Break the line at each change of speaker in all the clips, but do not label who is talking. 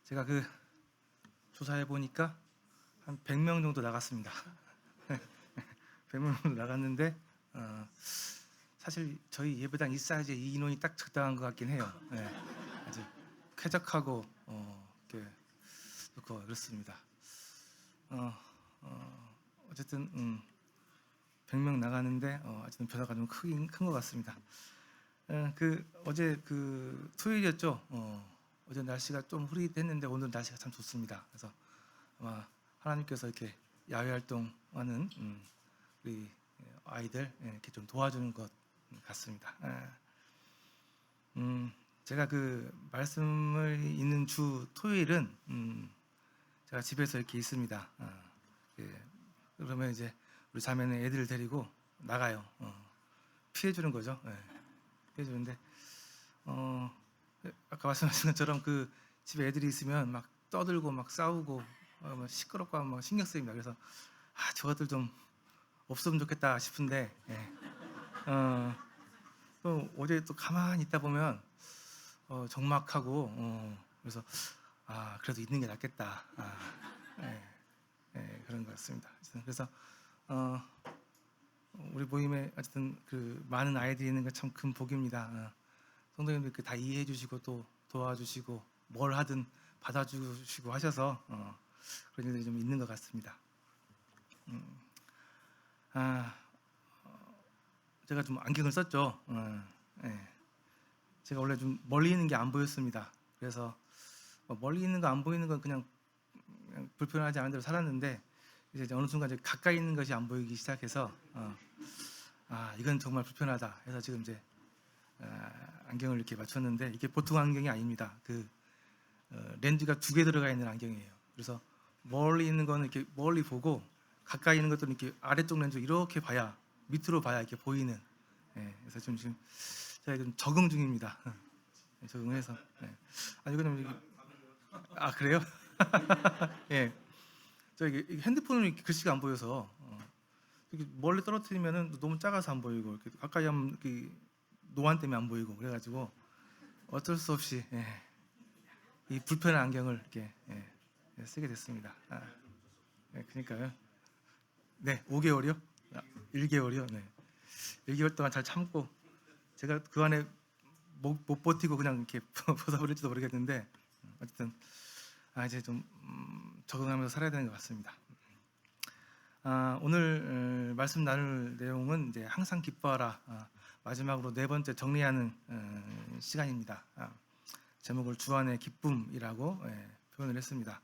제가 조사해 보니까 한 100명 정도 나갔습니다. 100명 정도 나갔는데 사실 저희 예배당 이 사이즈에 이 인원이 딱 적당한 것 같긴 해요. 네, 아주 쾌적하고 이렇게 좋고 그렇습니다. 어쨌든 100명 나가는데 어쨌든 변화가 좀 큰 것 같습니다. 어제 토요일이었죠. 어제 날씨가 좀 흐릿했는데 오늘 날씨가 참 좋습니다. 그래서 아마 하나님께서 이렇게 야외 활동하는 우리 아이들 이렇게 좀 도와주는 것 같습니다. 제가 말씀을 있는 주 토요일은 제가 집에서 이렇게 있습니다. 그러면 이제 우리 자매는 애들을 데리고 나가요. 피해주는 거죠. 피해주는데 아까 말씀하신 것처럼 집에 애들이 있으면 막 떠들고 막 싸우고 막 시끄럽고 막 신경 쓰입니다. 그래서 저것들 좀 없으면 좋겠다 싶은데 또 어제 또 가만히 있다 보면 적막하고 그래서 그래도 있는 게 낫겠다. 그런 것 같습니다. 그래서 우리 모임에 어쨌든 많은 아이들이 있는 건 참 큰 복입니다. 성도님들 다 이해해 주시고 또 도와주시고 뭘 하든 받아주시고 하셔서 그런 일들이 좀 있는 것 같습니다. 제가 좀 안경을 썼죠. 제가 원래 좀 멀리 있는 게 안 보였습니다. 그래서 멀리 있는 거 안 보이는 건 그냥 불편하지 않은 대로 살았는데 이제 어느 순간 이제 가까이 있는 것이 안 보이기 시작해서 이건 정말 불편하다 해서 지금 이제 안경을 이렇게 맞췄는데 이게 보통 안경이 아닙니다. 렌즈가 2개 들어가 있는 안경이에요. 그래서 멀리 있는 거는 이렇게 멀리 보고 가까이 있는 것들은 이렇게 아래쪽 렌즈 이렇게 봐야 밑으로 봐야 이렇게 보이는. 그래서 지금 제가 좀 적응 중입니다. 적응해서. 이거는 그래요? 예. 저 이게 핸드폰은 이렇게 글씨가 안 보여서 멀리 떨어뜨리면은 너무 작아서 안 보이고 이렇게 가까이 하면 이렇게 노안 때문에 안 보이고 그래가지고 어쩔 수 없이 이 불편한 안경을 이렇게 쓰게 됐습니다. 그러니까요. 네, 5개월이요? 1개월이요? 네. 1개월 동안 잘 참고 제가 그 안에 못 버티고 그냥 이렇게 벗어버릴지도 모르겠는데 어쨌든 이제 좀 적응하면서 살아야 되는 것 같습니다. 오늘 말씀 나눌 내용은 이제 항상 기뻐하라 마지막으로 4번째 정리하는 시간입니다. 제목을 주 안의 기쁨이라고 표현을 했습니다.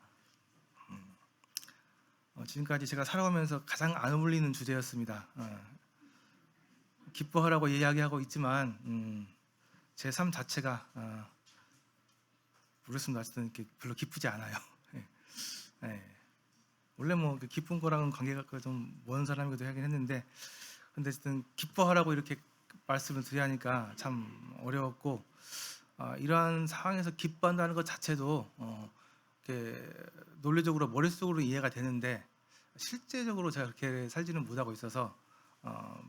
지금까지 제가 살아오면서 가장 안 어울리는 주제였습니다. 기뻐하라고 이야기하고 있지만 제 삶 자체가 모르겠습니다. 어쨌든 이렇게 별로 기쁘지 않아요. 원래 뭐 기쁜 거랑은 관계가 좀 먼 사람이기도 하긴 했는데 근데 어쨌든 기뻐하라고 이렇게 말씀을 드려야 하니까 참 어려웠고 이러한 상황에서 기뻐한다는 것 자체도 이렇게 논리적으로 머릿속으로 이해가 되는데 실제적으로 제가 그렇게 살지는 못하고 있어서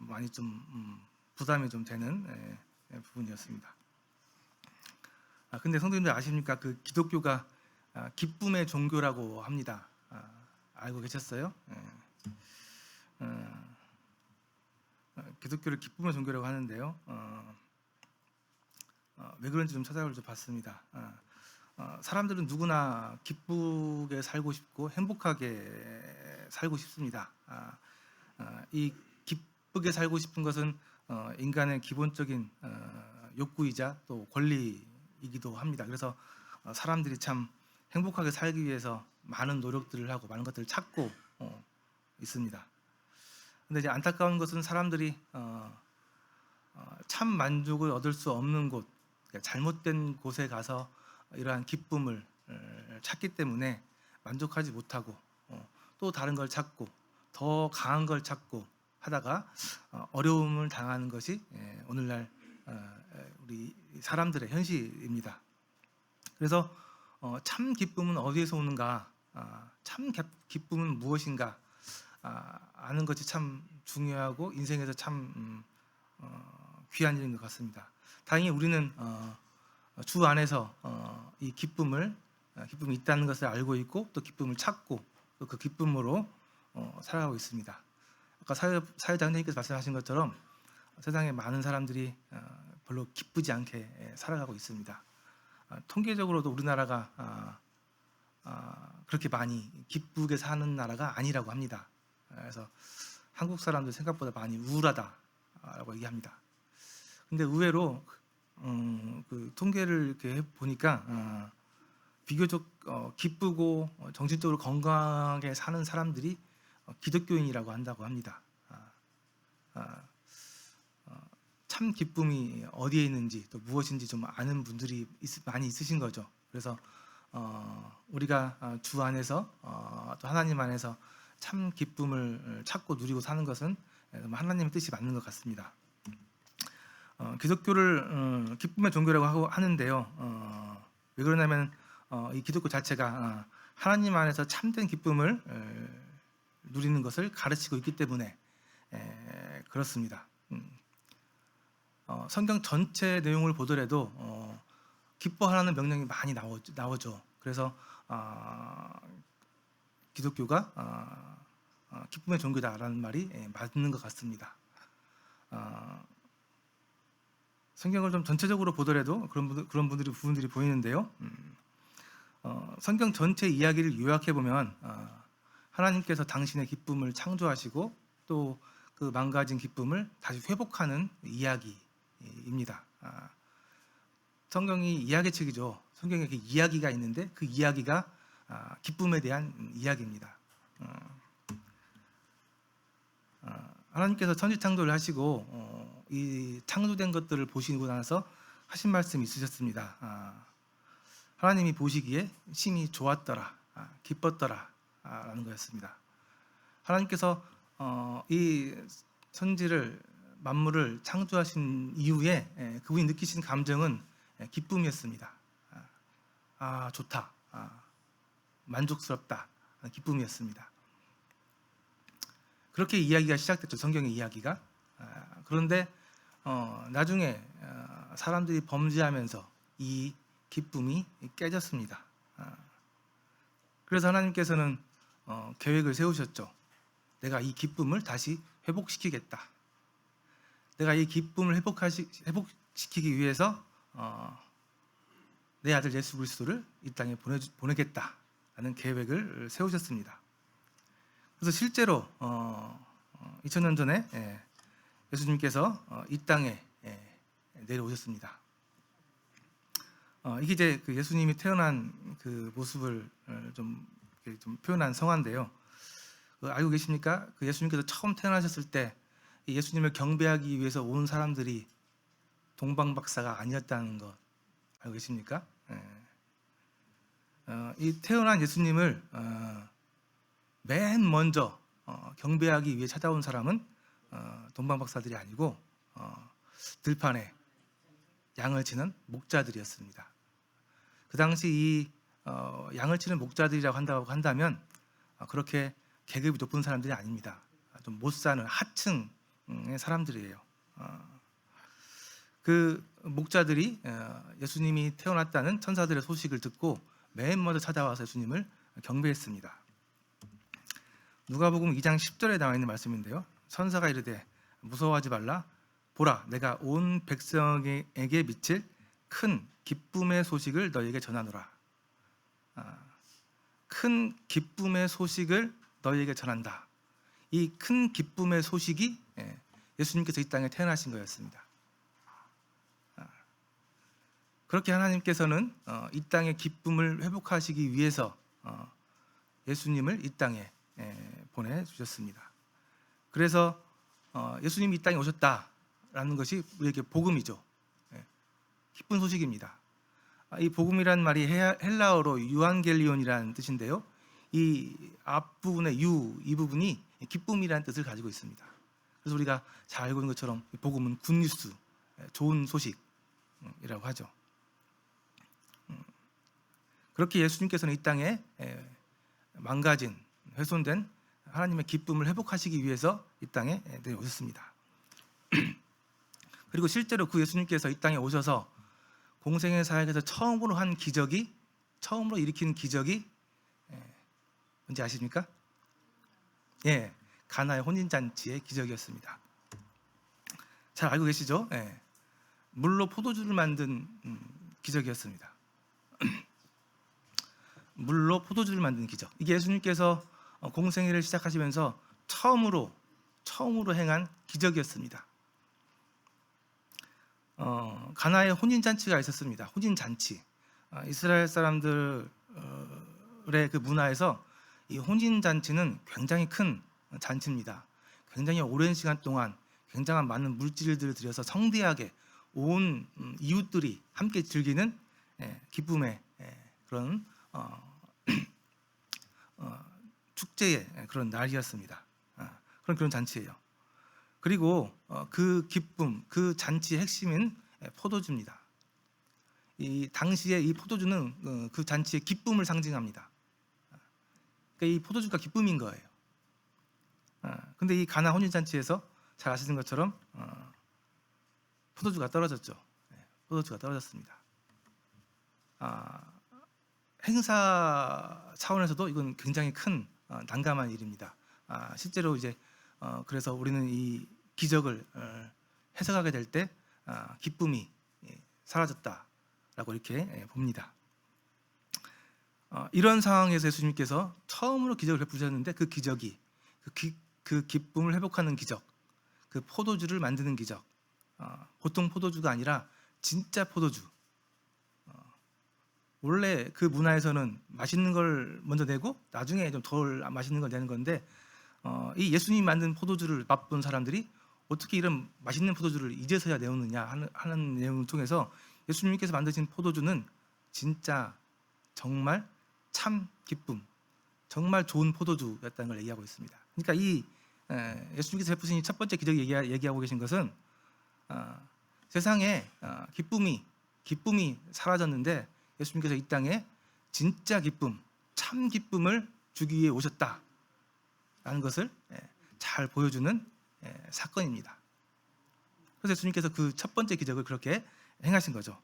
많이 좀 부담이 좀 되는 부분이었습니다. 근데 성도님들 아십니까? 기독교가 기쁨의 종교라고 합니다. 알고 계셨어요? 기독교를 기쁨의 종교라고 하는데요. 왜 그런지 좀 찾아볼 좀 봤습니다. 사람들은 누구나 기쁘게 살고 싶고 행복하게 살고 싶습니다. 이 기쁘게 살고 싶은 것은 인간의 기본적인 욕구이자 또 권리이기도 합니다. 그래서 사람들이 참 행복하게 살기 위해서 많은 노력들을 하고 많은 것들을 찾고 있습니다. 근데 이제 안타까운 것은 사람들이 참 만족을 얻을 수 없는 곳, 그러니까 잘못된 곳에 가서 이러한 기쁨을 찾기 때문에 만족하지 못하고 또 다른 걸 찾고 더 강한 걸 찾고 하다가 어려움을 당하는 것이 오늘날 우리 사람들의 현실입니다. 그래서 참 기쁨은 어디에서 오는가, 참 기쁨은 무엇인가 아는 것이 참 중요하고 인생에서 참 귀한 일인 것 같습니다. 다행히 우리는 주 안에서 이 기쁨을 기쁨이 있다는 것을 알고 있고 또 기쁨을 찾고 또 그 기쁨으로 살아가고 있습니다. 아까 사회장님께서 말씀하신 것처럼 세상에 많은 사람들이 별로 기쁘지 않게 살아가고 있습니다. 통계적으로도 우리나라가 그렇게 많이 기쁘게 사는 나라가 아니라고 합니다. 그래서 한국 사람들 생각보다 많이 우울하다라고 얘기합니다. 근데 의외로 그 통계를 이렇게 보니까 비교적 기쁘고 정신적으로 건강하게 사는 사람들이 기독교인이라고 한다고 합니다. 참 기쁨이 어디에 있는지 또 무엇인지 좀 아는 분들이 많이 있으신 거죠. 그래서 우리가 주 안에서 또 하나님 안에서 참 기쁨을 찾고 누리고 사는 것은 하나님의 뜻이 맞는 것 같습니다. 기독교를 기쁨의 종교라고 하는데요. 왜 그러냐면 이 기독교 자체가 하나님 안에서 참된 기쁨을 누리는 것을 가르치고 있기 때문에 그렇습니다. 성경 전체 내용을 보더라도 기뻐하라는 명령이 많이 나오죠. 그래서 기독교가 기쁨의 종교다라는 말이 맞는 것 같습니다. 성경을 좀 전체적으로 보더라도 그런 부분들이 보이는데요. 성경 전체 이야기를 요약해 보면 하나님께서 당신의 기쁨을 창조하시고 또 그 망가진 기쁨을 다시 회복하는 이야기입니다. 성경이 이야기 책이죠. 성경에 그 이야기가 있는데 그 이야기가 기쁨에 대한 이야기입니다. 하나님께서 천지 창조를 하시고 이 창조된 것들을 보시고 나서 하신 말씀이 있으셨습니다. 하나님이 보시기에 심히 좋았더라, 기뻤더라 라는 거였습니다. 하나님께서 이 천지를 만물을 창조하신 이후에 그분이 느끼신 감정은 기쁨이었습니다. 좋다, 만족스럽다, 기쁨이었습니다. 그렇게 이야기가 시작됐죠. 성경의 이야기가. 그런데 나중에 사람들이 범죄하면서 이 기쁨이 깨졌습니다. 그래서 하나님께서는 계획을 세우셨죠. 내가 이 기쁨을 다시 회복시키겠다. 내가 이 기쁨을 회복시키기 위해서 내 아들 예수 그리스도를 이 땅에 보내겠다라는 계획을 세우셨습니다. 그래서 실제로 2000년 전에 예수님께서 이 땅에 내려오셨습니다. 이게 이제 그 예수님이 태어난 그 모습을 좀 표현한 성화인데요. 알고 계십니까? 그 예수님께서 처음 태어나셨을 때 예수님을 경배하기 위해서 온 사람들이 동방박사가 아니었다는 것 알고 계십니까? 이 태어난 예수님을 맨 먼저 경배하기 위해 찾아온 사람은 동방박사들이 아니고 들판에 양을 치는 목자들이었습니다. 그 당시 이 양을 치는 목자들이라고 한다면 그렇게 계급이 높은 사람들이 아닙니다. 좀 못 사는 하층의 사람들이에요. 그 목자들이 예수님이 태어났다는 천사들의 소식을 듣고 맨 먼저 찾아와서 예수님을 경배했습니다. 누가복음 2장 10절에 나와 있는 말씀인데요. 천사가 이르되 무서워하지 말라. 보라, 내가 온 백성에게 미칠 큰 기쁨의 소식을 너희에게 전하노라. 큰 기쁨의 소식을 너희에게 전한다. 이 큰 기쁨의 소식이 예수님께서 이 땅에 태어나신 거였습니다. 그렇게 하나님께서는 이 땅의 기쁨을 회복하시기 위해서 예수님을 이 땅에 보내주셨습니다. 그래서 예수님이 이 땅에 오셨다라는 것이 우리에게 복음이죠. 기쁜 소식입니다. 이 복음이란 말이 헬라어로 유안겔리온이라는 뜻인데요. 이 앞부분의 이 부분이 기쁨이라는 뜻을 가지고 있습니다. 그래서 우리가 잘 알고 있는 것처럼 복음은 굿뉴스, 좋은 소식이라고 하죠. 그렇게 예수님께서는 이 땅에 망가진, 훼손된 하나님의 기쁨을 회복하시기 위해서 이 땅에 내려오셨습니다. 그리고 실제로 그 예수님께서 이 땅에 오셔서 공생의 사역에서 처음으로 한 기적이 처음으로 일으킨 기적이 뭔지 아십니까? 예, 가나의 혼인잔치의 기적이었습니다. 잘 알고 계시죠? 예, 물로 포도주를 만든 기적이었습니다. 물로 포도주를 만든 기적. 이게 예수님께서 공생애를 시작하시면서 처음으로 행한 기적이었습니다. 가나의 혼인잔치가 있었습니다. 혼인잔치. 이스라엘 사람들의 그 문화에서 이 혼인잔치는 굉장히 큰 잔치입니다. 굉장히 오랜 시간 동안 굉장한 많은 물질들을 들여서 성대하게 온 이웃들이 함께 즐기는 기쁨의 그런 축제의 그런 날이었습니다. 그런 잔치예요. 그리고 그 기쁨, 그 잔치의 핵심인 포도주입니다. 이 당시에 이 포도주는 그 잔치의 기쁨을 상징합니다. 그러니까 이 포도주가 기쁨인 거예요. 근데 이 가나 혼인잔치에서 잘 아시는 것처럼 포도주가 떨어졌죠. 포도주가 떨어졌습니다. 행사 차원에서도 이건 굉장히 큰 난감한 일입니다. 실제로 이제 그래서 우리는 이 기적을 해석하게 될 때 기쁨이 사라졌다라고 이렇게 봅니다. 이런 상황에서 예수님께서 처음으로 기적을 베푸셨는데 그 기적이 그 기쁨을 회복하는 기적, 그 포도주를 만드는 기적, 보통 포도주가 아니라 진짜 포도주. 원래 그 문화에서는 맛있는 걸 먼저 내고 나중에 좀 덜 맛있는 걸 내는 건데 이 예수님이 만든 포도주를 맛본 사람들이 어떻게 이런 맛있는 포도주를 이제서야 내오느냐 하는 내용을 통해서 예수님께서 만드신 포도주는 진짜 정말 참 기쁨, 정말 좋은 포도주였다는 걸 얘기하고 있습니다. 그러니까 이 예수님께서 베푸신 첫 번째 기적 얘기하고 계신 것은 세상에 기쁨이 사라졌는데 예수님께서 이 땅에 진짜 기쁨, 참 기쁨을 주기 위해 오셨다라는 것을 잘 보여주는 사건입니다. 그래서 예수님께서 그 첫 번째 기적을 그렇게 행하신 거죠.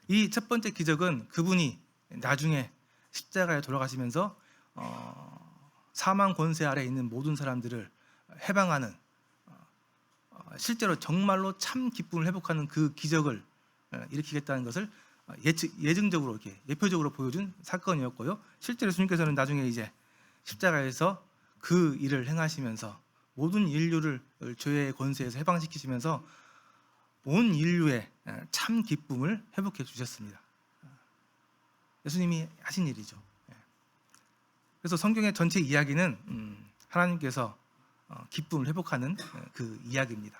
이 첫 번째 기적은 그분이 나중에 십자가에 돌아가시면서 사망 권세 아래 있는 모든 사람들을 해방하는 실제로 정말로 참 기쁨을 회복하는 그 기적을 일으키겠다는 것을 예증적으로 이렇게 예표적으로 보여준 사건이었고요. 실제로 예수님께서는 나중에 이제 십자가에서 그 일을 행하시면서 모든 인류를 죄의 권세에서 해방시키시면서 온 인류의 참 기쁨을 회복해 주셨습니다. 예수님이 하신 일이죠. 그래서 성경의 전체 이야기는 하나님께서 기쁨을 회복하는 그 이야기입니다.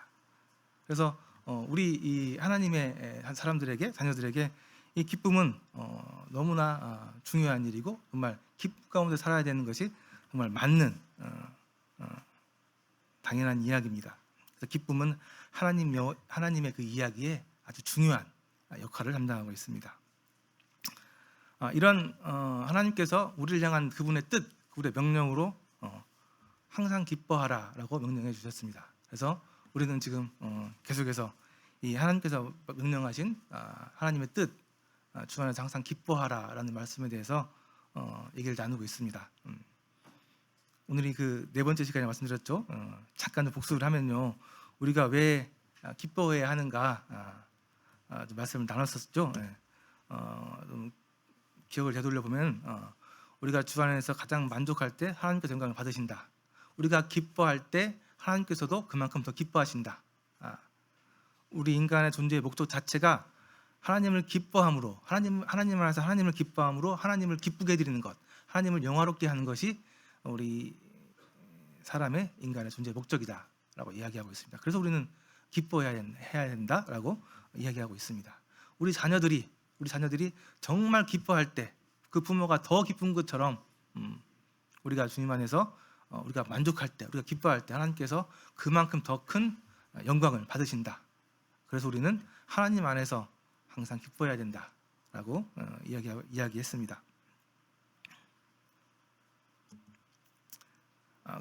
그래서 우리 이 하나님의 사람들에게, 자녀들에게 이 기쁨은 너무나 중요한 일이고 정말 기쁨 가운데 살아야 되는 것이 정말 맞는 당연한 이야기입니다. 그래서 기쁨은 하나님의 그 이야기에 아주 중요한 역할을 담당하고 있습니다. 이런 하나님께서 우리를 향한 그분의 뜻, 그분의 명령으로 항상 기뻐하라라고 명령해 주셨습니다. 그래서 우리는 지금 계속해서 이 하나님께서 명령하신 하나님의 뜻 주 안에서 항상 기뻐하라라는 말씀에 대해서 얘기를 나누고 있습니다. 오늘이 그 네 번째 시간에 말씀드렸죠. 잠깐 복습을 하면요, 우리가 왜 기뻐해야 하는가 말씀을 나눴었죠. 기억을 되돌려 보면 우리가 주 안에서 가장 만족할 때 하나님께서 영광을 받으신다. 우리가 기뻐할 때 하나님께서도 그만큼 더 기뻐하신다. 우리 인간의 존재의 목적 자체가 하나님을 기뻐함으로, 하나님 안에서 하나님을 기뻐함으로 하나님을 기쁘게 해드리는 것, 하나님을 영화롭게 하는 것이 우리 사람의 인간의 존재의 목적이다라고 이야기하고 있습니다. 그래서 우리는 기뻐해야 된다라고 이야기하고 있습니다. 우리 자녀들이 정말 기뻐할 때 그 부모가 더 기쁜 것처럼 우리가 주님 안에서 우리가 만족할 때, 우리가 기뻐할 때 하나님께서 그만큼 더 큰 영광을 받으신다. 그래서 우리는 하나님 안에서 항상 기뻐해야 된다라고 이야기했습니다.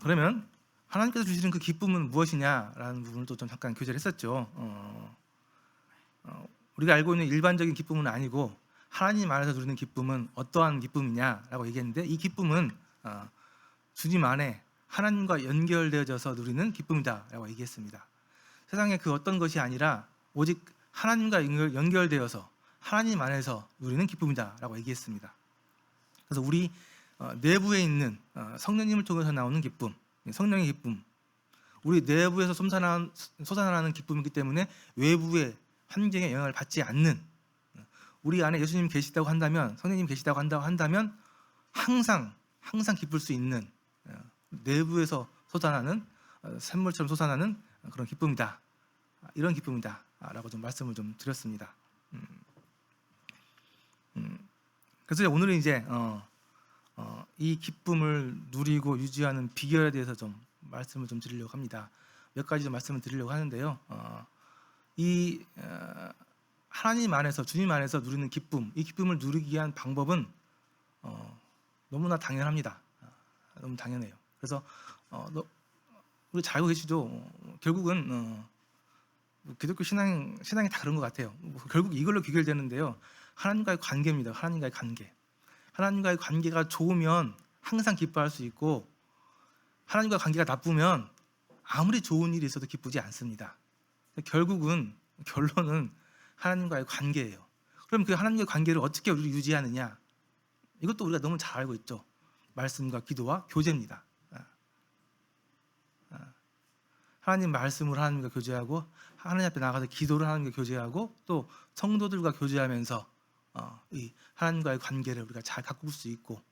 그러면 하나님께서 주시는 그 기쁨은 무엇이냐라는 부분을 또 좀 잠깐 교제를 했었죠. 우리가 알고 있는 일반적인 기쁨은 아니고 하나님 안에서 누리는 기쁨은 어떠한 기쁨이냐라고 얘기했는데, 이 기쁨은 주님 안에 하나님과 연결되어져서 누리는 기쁨이다라고 얘기했습니다. 세상에 그 어떤 것이 아니라 오직 하나님과 연결되어서 하나님 안에서 누리는 기쁨이다라고 얘기했습니다. 그래서 우리 내부에 있는 성령님을 통해서 나오는 기쁨, 성령의 기쁨, 우리 내부에서 솟아나는 기쁨이기 때문에 외부의 환경에 영향을 받지 않는, 우리 안에 예수님 계시다고 한다면, 성령님 계시다고 한다면 항상 기쁠 수 있는, 내부에서 솟아나는, 샘물처럼 솟아나는 그런 기쁨이다, 이런 기쁨이다 라고 좀 말씀을 좀 드렸습니다. 그래서 오늘은 이제 이 기쁨을 누리고 유지하는 비결에 대해서 좀 말씀을 좀 드리려고 합니다. 몇 가지 좀 말씀을 드리려고 하는데요. 하나님 안에서, 주님 안에서 누리는 기쁨, 이 기쁨을 누리기 위한 방법은 너무나 당연합니다. 너무 당연해요. 그래서 우리 잘 알고 계시죠? 결국은 기독교 신앙이 다 그런 것 같아요. 결국 이걸로 귀결되는데요. 하나님과의 관계입니다. 하나님과의 관계. 하나님과의 관계가 좋으면 항상 기뻐할 수 있고, 하나님과 관계가 나쁘면 아무리 좋은 일이 있어도 기쁘지 않습니다. 결론은 하나님과의 관계예요. 그럼 그 하나님과의 관계를 어떻게 우리 유지하느냐? 이것도 우리가 너무 잘 알고 있죠. 말씀과 기도와 교제입니다. 하나님 말씀으로 하나님과 교제하고, 하나님 앞에 나가서 기도를 하나님과 교제하고, 또 성도들과 교제하면서 이 하나님과의 관계를 우리가 잘 가꿀 수 있고,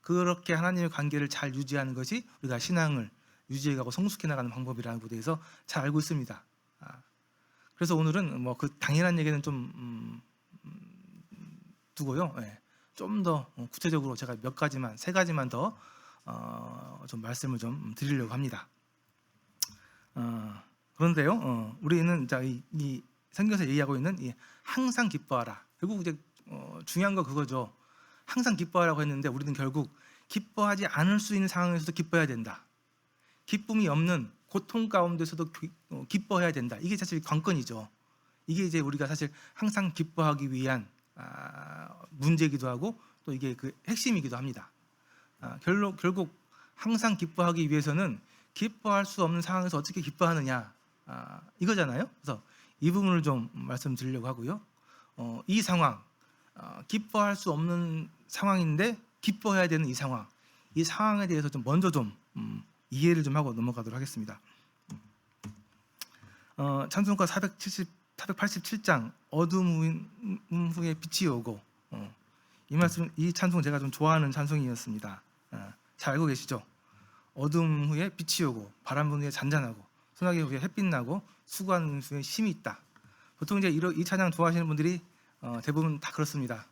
그렇게 하나님의 관계를 잘 유지하는 것이 우리가 신앙을 유지해가고 성숙해 나가는 방법이라는 것에 대해서 잘 알고 있습니다. 그래서 오늘은 그 당연한 얘기는 좀 두고요. 좀 더 구체적으로 제가 세 가지만 더 좀 말씀을 좀 드리려고 합니다. 그런데요, 우리는 이 성경에서 얘기하고 있는 이 항상 기뻐하라. 결국 이제 중요한 거 그거죠. 항상 기뻐하라고 했는데 우리는 결국 기뻐하지 않을 수 있는 상황에서도 기뻐해야 된다. 기쁨이 없는 고통 가운데서도 기뻐해야 된다. 이게 사실 관건이죠. 이게 이제 우리가 사실 항상 기뻐하기 위한 문제이기도 하고, 또 이게 그 핵심이기도 합니다. 결국 항상 기뻐하기 위해서는 기뻐할 수 없는 상황에서 어떻게 기뻐하느냐, 이거잖아요. 그래서 이 부분을 좀 말씀드리려고 하고요. 이 상황, 기뻐할 수 없는 상황인데 기뻐해야 되는 이 상황에 대해서 좀 먼저 좀 이해를 좀 하고 넘어가도록 하겠습니다. 찬송가 487장 어둠 후에 빛이 오고, 이 찬송 제가 좀 좋아하는 찬송이었습니다. 잘 알고 계시죠? 어둠 후에 빛이 오고, 바람 부는 후에 잔잔하고, 소나기 후에 햇빛 나고, 수고하는 후에 힘이 있다. 보통 이제 이 찬양 좋아하시는 분들이 대부분 다 그렇습니다.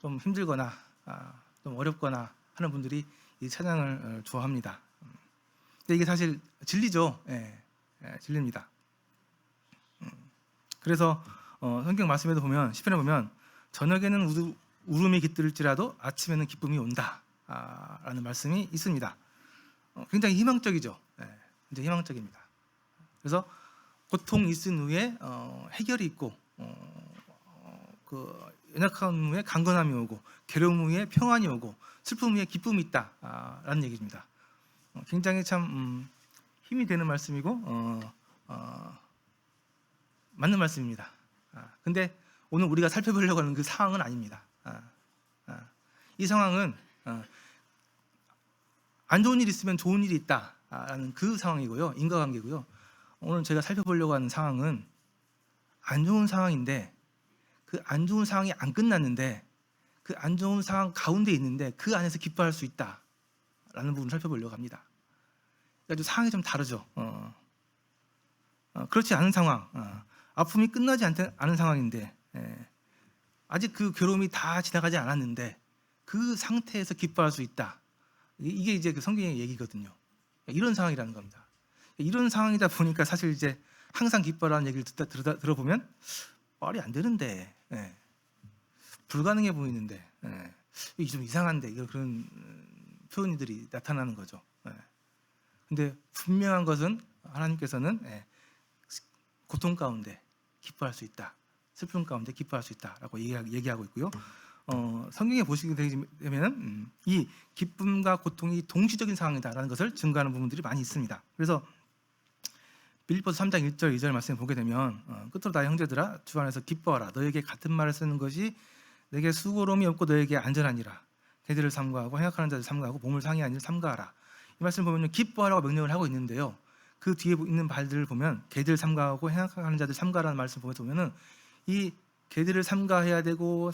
좀 힘들거나 좀 어렵거나 하는 분들이 이 찬양을 좋아합니다. 근데 이게 사실 진리죠. 진리입니다. 그래서 성경 말씀에도 보면, 시편에 보면 저녁에는 울음이 깃들지라도 아침에는 기쁨이 온다 라는 말씀이 있습니다. 굉장히 희망적이죠. 굉장히 희망적입니다. 그래서 고통 있은 후에 해결이 있고, 그 연약한 후에 강건함이 오고, 괴로움 후에 평안이 오고, 슬픔 후에 기쁨이 있다라는 얘기입니다. 굉장히 참 힘이 되는 말씀이고 맞는 말씀입니다. 근데 오늘 우리가 살펴보려고 하는 그 상황은 아닙니다. 이 상황은 안 좋은 일이 있으면 좋은 일이 있다라는 그 상황이고요. 인과관계고요. 오늘 제가 살펴보려고 하는 상황은 안 좋은 상황인데, 그 안 좋은 상황이 안 끝났는데, 그 안 좋은 상황 가운데 있는데 그 안에서 기뻐할 수 있다라는 부분을 살펴보려고 합니다. 그러니까 상황이 좀 다르죠. 그렇지 않은 상황, 아픔이 끝나지 않은 상황인데, 아직 그 괴로움이 다 지나가지 않았는데 그 상태에서 기뻐할 수 있다. 이게 이제 그 성경의 얘기거든요. 이런 상황이라는 겁니다. 이런 상황이다 보니까 사실 이제 항상 기뻐라는 얘기를 들어보면 말이 안 되는데, 불가능해 보이는데, 이게 좀 이상한데, 그런 표현들이 나타나는 거죠. 근데 분명한 것은 하나님께서는 고통 가운데 기뻐할 수 있다, 슬픔 가운데 기뻐할 수 있다라고 얘기하고 있고요. 성경에 보시게 되면 이 기쁨과 고통이 동시적인 상황이다라는 것을 증거하는 부분들이 많이 있습니다. 그래서 빌립보서 3장 1절 2절 말씀을 보게 되면 끝으로 나의 형제들아 주 안에서 기뻐하라. 너에게 같은 말을 쓰는 것이 내게 수고로움이 없고 너에게 안전하니라. 개들을 삼가하고 행악하는 자들 삼가하고 몸을 상해하는 일 삼가하라. 이 말씀 보면 기뻐하라고 명령을 하고 있는데요. 그 뒤에 있는 발들을 보면 개들 삼가하고 행악하는 자들 삼가하라는 말씀 보면은 이 개들을 삼가해야 되고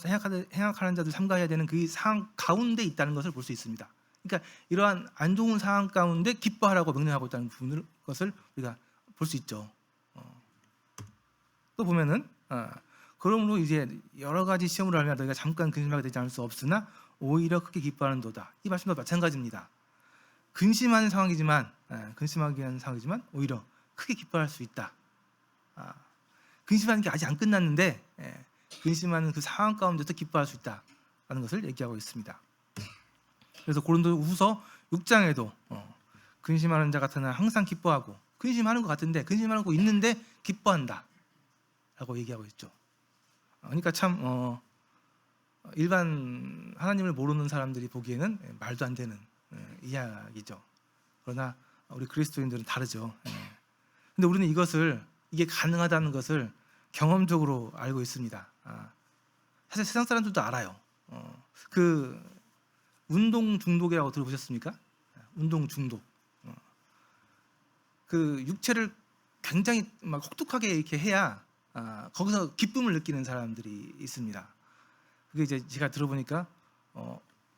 행악하는 자들 삼가해야 되는 그 상황 가운데 있다는 것을 볼 수 있습니다. 그러니까 이러한 안 좋은 상황 가운데 기뻐하라고 명령하고 있다는 것을 우리가 볼 수 있죠. 또 보면은 그러므로 이제 여러 가지 시험으로 알면 너희가 잠깐 근심하게 되지 않을 수 없으나 오히려 크게 기뻐하는도다. 이 말씀도 마찬가지입니다. 근심하는 상황이지만 근심하기 위한 상황이지만 오히려 크게 기뻐할 수 있다. 근심하는 게 아직 안 끝났는데 근심하는 그 상황 가운데서 기뻐할 수 있다라는 것을 얘기하고 있습니다. 그래서 고린도후서 6장에도 근심하는 자 같으나 항상 기뻐하고 근심하는 것 같은데 근심하는 거 있는데 기뻐한다라고 얘기하고 있죠. 그러니까 참 일반 하나님을 모르는 사람들이 보기에는 말도 안 되는 이야기죠. 그러나 우리 그리스도인들은 다르죠. 근데 우리는 이게 가능하다는 것을 경험적으로 알고 있습니다. 사실 세상 사람들도 알아요. 그 운동 중독이라고 들어보셨습니까? 운동 중독. 그 육체를 굉장히 막 혹독하게 이렇게 해야 거기서 기쁨을 느끼는 사람들이 있습니다. 그게 이제 제가 들어보니까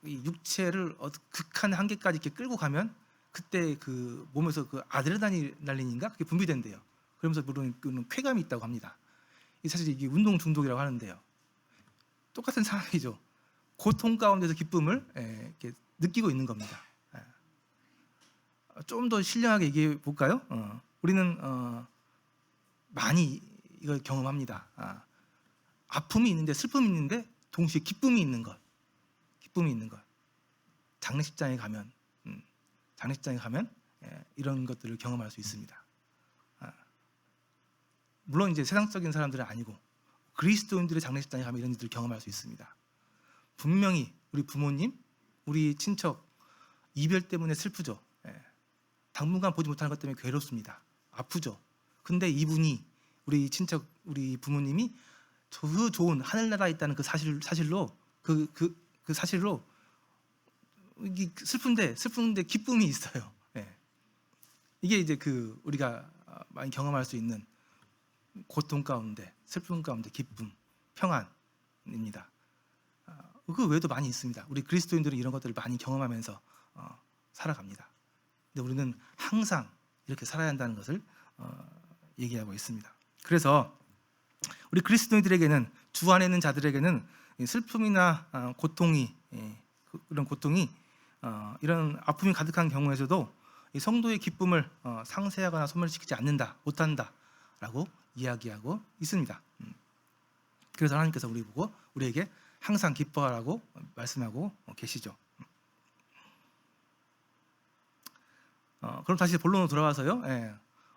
이 육체를 극한 한계까지 이렇게 끌고 가면 그때 그 몸에서 그 아드레날린인가 그게 분비된대요. 그러면서 물론 쾌감이 있다고 합니다. 사실 이게 운동 중독이라고 하는데요. 똑같은 상황이죠. 고통 가운데서 기쁨을 이렇게 느끼고 있는 겁니다. 좀 더 신령하게 얘기해 볼까요? 우리는 많이 이걸 경험합니다. 아픔이 있는데 슬픔이 있는데 동시에 기쁨이 있는 것. 장례식장에 가면 이런 것들을 경험할 수 있습니다. 물론 이제 세상적인 사람들은 아니고 그리스도인들의 장례식장에 가면 이런 일들을 경험할 수 있습니다. 분명히 우리 부모님, 우리 친척 이별 때문에 슬프죠. 당분간 보지 못하는 것 때문에 괴롭습니다. 아프죠. 근데 이분이 우리 친척, 우리 부모님이 그 좋은 하늘나라에 있다는 그 사실로 이게 슬픈데 기쁨이 있어요. 이게 이제 그 우리가 많이 경험할 수 있는 고통 가운데, 슬픔 가운데 기쁨, 평안입니다. 그 외에도 많이 있습니다. 우리 그리스도인들은 이런 것들을 많이 경험하면서 살아갑니다. 근데 우리는 항상 이렇게 살아야 한다는 것을 얘기하고 있습니다. 그래서 우리 그리스도인들에게는 주 안에 있는 자들에게는 슬픔이나 이런 고통이 이런 아픔이 가득한 경우에서도 이 성도의 기쁨을 상쇄하거나 소멸시키지 않는다, 못한다라고 이야기하고 있습니다. 그래서 하나님께서 우리에게 항상 기뻐하라고 말씀하고 계시죠. 그럼 다시 본론으로 돌아와서요.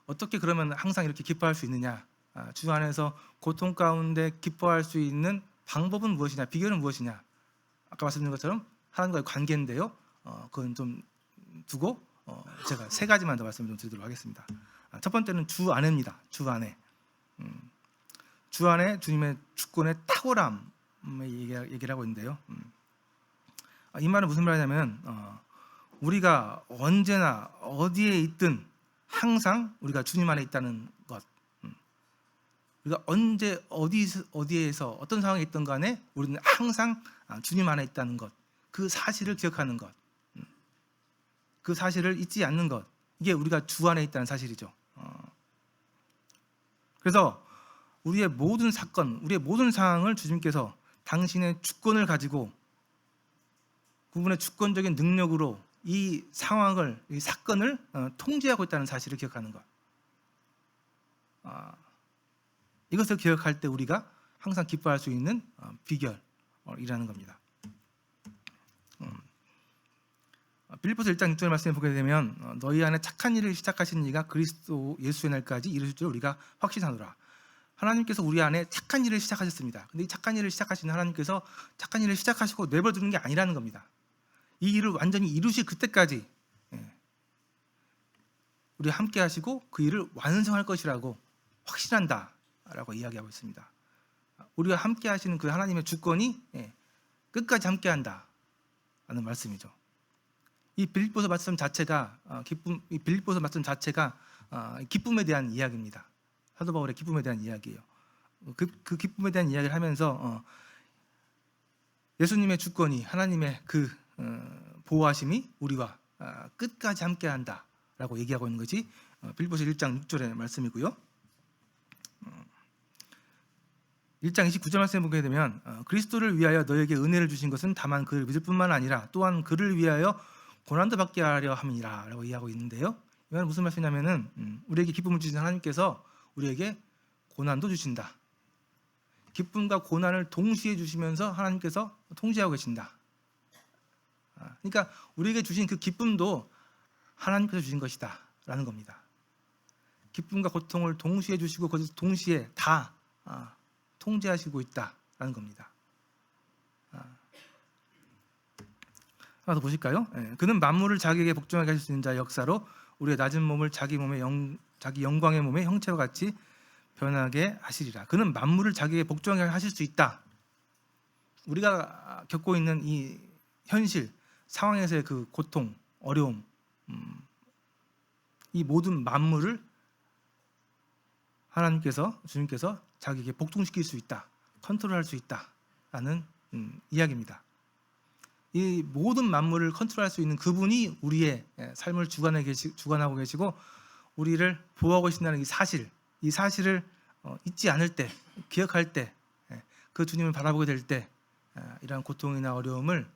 어떻게 그러면 항상 이렇게 기뻐할 수 있느냐? 주 안에서 고통 가운데 기뻐할 수 있는 방법은 무엇이냐? 비결은 무엇이냐? 아까 말씀드린 것처럼 하나님과의 관계인데요. 그건 좀 두고 제가 세 가지만 더 말씀을 좀 드리도록 하겠습니다. 첫 번째는 주 안에입니다. 주 안에. 주 안에 주님의 주권의 탁월함을 얘기를 하고 있는데요. 이 말은 무슨 말이냐면 우리가 언제나 어디에 있든 항상 우리가 주님 안에 있다는 것. 우리가 언제 어디에서 어떤 상황에 있든 간에 우리는 항상 주님 안에 있다는 것. 그 사실을 기억하는 것. 그 사실을 잊지 않는 것. 이게 우리가 주 안에 있다는 사실이죠. 그래서 우리의 모든 사건, 우리의 모든 상황을 주님께서 당신의 주권을 가지고 그분의 주권적인 능력으로 이 상황을, 이 사건을 통제하고 있다는 사실을 기억하는 것. 이것을 기억할 때 우리가 항상 기뻐할 수 있는 비결이라는 겁니다. 빌립보서 1장 6절 말씀에 보게 되면 너희 안에 착한 일을 시작하신 이가 그리스도 예수의 날까지 이루실 줄 우리가 확신하노라. 하나님께서 우리 안에 착한 일을 시작하셨습니다. 근데 이 착한 일을 시작하신 하나님께서 착한 일을 시작하시고 내버려두는 게 아니라는 겁니다. 이 일을 완전히 이루실 그때까지 우리 함께 하시고 그 일을 완성할 것이라고 확신한다라고 이야기하고 있습니다. 우리가 함께 하시는 그 하나님의 주권이 끝까지 함께 한다라는 말씀이죠. 이 빌립보서 말씀 자체가 기쁨에 대한 이야기입니다. 사도 바울의 기쁨에 대한 이야기예요. 그 기쁨에 대한 이야기를 하면서 예수님의 주권이, 하나님의 그 보호하심이 우리와 끝까지 함께한다라고 얘기하고 있는 것이 빌립보서 1장 6절의 말씀이고요. 1장 29절 말씀에 보게 되면 그리스도를 위하여 너에게 은혜를 주신 것은 다만 그를 믿을 뿐만 아니라 또한 그를 위하여 고난도 받게 하려 함이라 라고 이야기하고 있는데요. 이건 무슨 말씀이냐면은 우리에게 기쁨을 주신 하나님께서 우리에게 고난도 주신다. 기쁨과 고난을 동시에 주시면서 하나님께서 통제하고 계신다. 그러니까 우리에게 주신 그 기쁨도 하나님께서 주신 것이다 라는 겁니다. 기쁨과 고통을 동시에 주시고 그것을 동시에 다 통제하시고 있다라는 겁니다. 하나 더 보실까요? 그는 만물을 자기에게 복종하게 하실 수 있는 자의 역사로 우리의 낮은 몸을 자기 영광의 몸의 형체와 같이 변하게 하시리라. 그는 만물을 자기에게 복종하게 하실 수 있다. 우리가 겪고 있는 이 현실 상황에서의 그 고통, 어려움, 이 모든 만물을 하나님께서, 주님께서 자기에게 복종시킬 수 있다, 컨트롤할 수 있다라는 이야기입니다. 이 모든 만물을 컨트롤할 수 있는 그분이 우리의 삶을 주관하고 계시고 우리를 보호하고 계신다는 이 사실을 잊지 않을 때, 기억할 때, 그 주님을 바라보게 될 때 이러한 고통이나 어려움을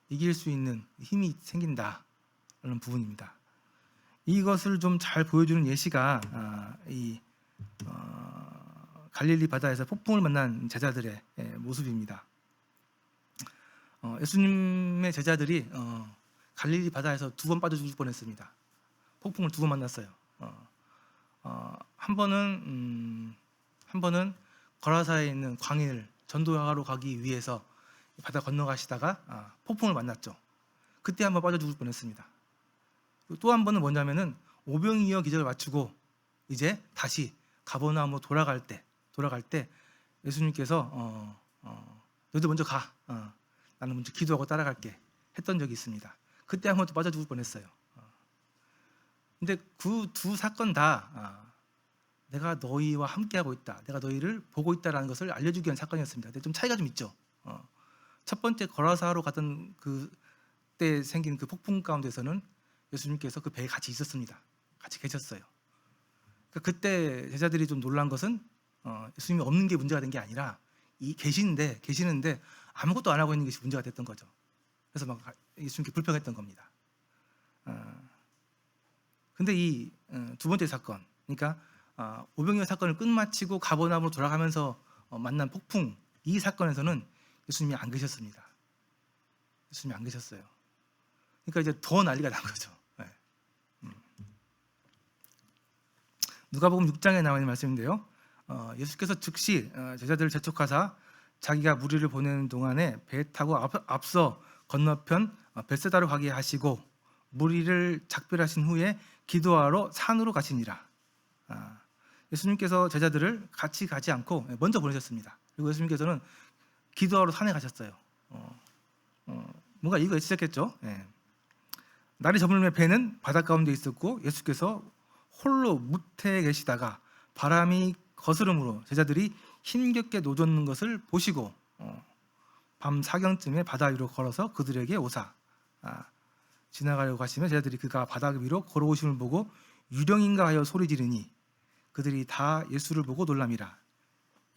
이길 수 있는 힘이 생긴다는 부분입니다. 이것을 좀 잘 보여주는 예시가 갈릴리 바다에서 폭풍을 만난 제자들의 모습입니다. 예수님의 제자들이 갈릴리 바다에서 2번 빠져 죽을 뻔했습니다. 폭풍을 2번 만났어요. 한 번은 거라사에 있는 광야를 전도하러 가기 위해서 바다 건너가시다가 폭풍을 만났죠. 그때 한번 빠져 죽을 뻔했습니다. 또 한 번은 뭐냐면은 오병이어 기적을 마치고 이제 다시 가버나움으로 돌아갈 때 예수님께서 너희들 먼저 가. 나는 먼저 기도하고 따라갈게 했던 적이 있습니다. 그때 한 번 또 빠져 죽을 뻔했어요. 근데 그 두 사건 다 내가 너희와 함께하고 있다, 내가 너희를 보고 있다라는 것을 알려주기 위한 사건이었습니다. 근데 좀 차이가 좀 있죠. 첫 번째 거라사로 가던 그때 생긴 그 폭풍 가운데서는 예수님께서 그 배에 같이 있었습니다. 같이 계셨어요. 그러니까 그때 제자들이 좀 놀란 것은 예수님이 없는 게 문제가 된 게 아니라 계시는데 아무것도 안 하고 있는 것이 문제가 됐던 거죠. 그래서 막 예수님께 불평했던 겁니다. 근데 이 두 번째 사건, 그러니까 오병이어 사건을 끝마치고 가버나움으로 돌아가면서 만난 폭풍, 이 사건에서는 예수님이 안 계셨습니다. 예수님이 안 계셨어요. 그러니까 이제 더 난리가 난 거죠. 누가복음 6장에 나와 있는 말씀인데요. 예수께서 즉시 제자들을 재촉하사 자기가 무리를 보내는 동안에 배 타고 앞서 건너편 벳세다로 가게 하시고 무리를 작별하신 후에 기도하러 산으로 가시니라. 예수님께서 제자들을 같이 가지 않고 먼저 보내셨습니다. 그리고 예수님께서는 기도하러 산에 가셨어요. 뭔가 이유가 있었겠죠. 날이 저물매 배는 바닷 가운데 있었고 예수께서 홀로 무태에 계시다가 바람이 거스름으로 제자들이 힘겹게 노젓는 것을 보시고 밤 사경쯤에 바다 위로 걸어서 그들에게 오사 지나가려고 하시며 제자들이 그가 바다 위로 걸어오심을 보고 유령인가 하여 소리 지르니 그들이 다 예수를 보고 놀람이라.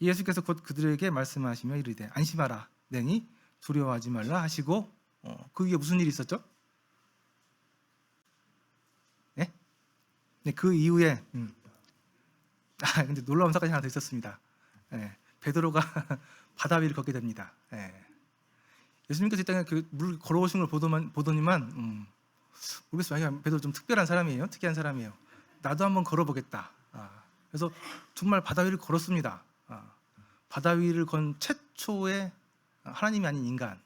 예수께서 곧 그들에게 말씀하시며 이르되 안심하라 내니 두려워하지 말라 하시고 그 위에 무슨 일이 있었죠? 네, 그 이후에 근데 놀라운 사건이 하나 더 있었습니다. 베드로가 바다 위를 걷게 됩니다. 예수님께서 이 땅에 그 물 걸어오신 걸 보더니만 모르겠어요. 베드로 좀 특별한 사람이에요. 특이한 사람이에요. 나도 한번 걸어보겠다. 그래서 정말 바다 위를 걸었습니다. 바다 위를 건 최초의 하나님이 아닌 인간인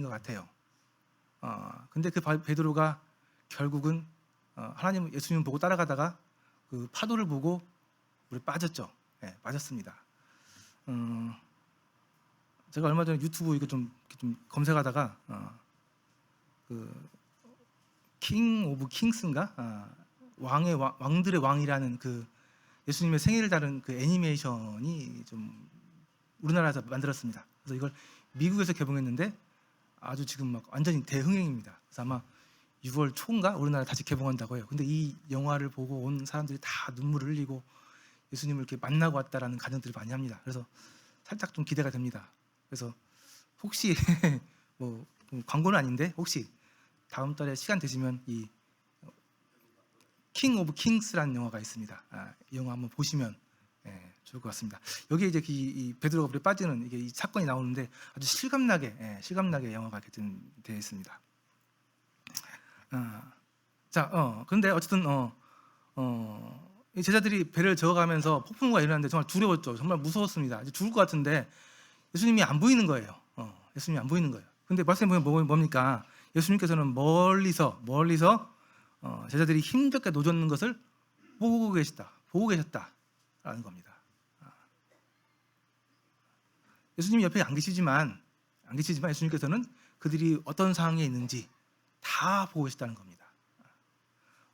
것 같아요. 근데 그 베드로가 결국은 하나님 예수님 보고 따라가다가 그 파도를 보고 물에 빠졌죠. 네, 빠졌습니다. 제가 얼마 전에 유튜브 이거 좀 검색하다가 그 킹 오브 킹스인가 왕들의 왕이라는 그 예수님의 생애를 다룬 그 애니메이션이 좀 우리나라에서 만들었습니다. 그래서 이걸 미국에서 개봉했는데 아주 지금 막 완전히 대흥행입니다. 그래서 아마 6월 초인가 우리나라 다시 개봉한다고 해요. 근데 이 영화를 보고 온 사람들이 다 눈물을 흘리고 예수님을 이렇게 만나고 왔다라는 가정들을 많이 합니다. 그래서 살짝 좀 기대가 됩니다. 그래서 혹시 뭐 광고는 아닌데 혹시 다음 달에 시간 되시면 이 킹 오브 킹스라는 영화가 있습니다. 이 영화 한번 보시면 좋을 것 같습니다. 여기에 이제 이 베드로가 물에 빠지는 이게 이 사건이 나오는데 아주 실감나게 영화가 이렇게 되어 있습니다. 그런데 어쨌든 이 제자들이 배를 저어가면서 폭풍우가 일어났는데 정말 두려웠죠. 정말 무서웠습니다. 이제 죽을 것 같은데 예수님이 안 보이는 거예요. 예수님이 안 보이는 거예요. 근데 말씀해 보면 뭡니까? 예수님께서는 멀리서 제자들이 힘겹게 노젓는 것을 보고 계셨다라는 겁니다. 예수님이 옆에 안 계시지만 예수님께서는 그들이 어떤 상황에 있는지 다 보고 계셨다는 겁니다.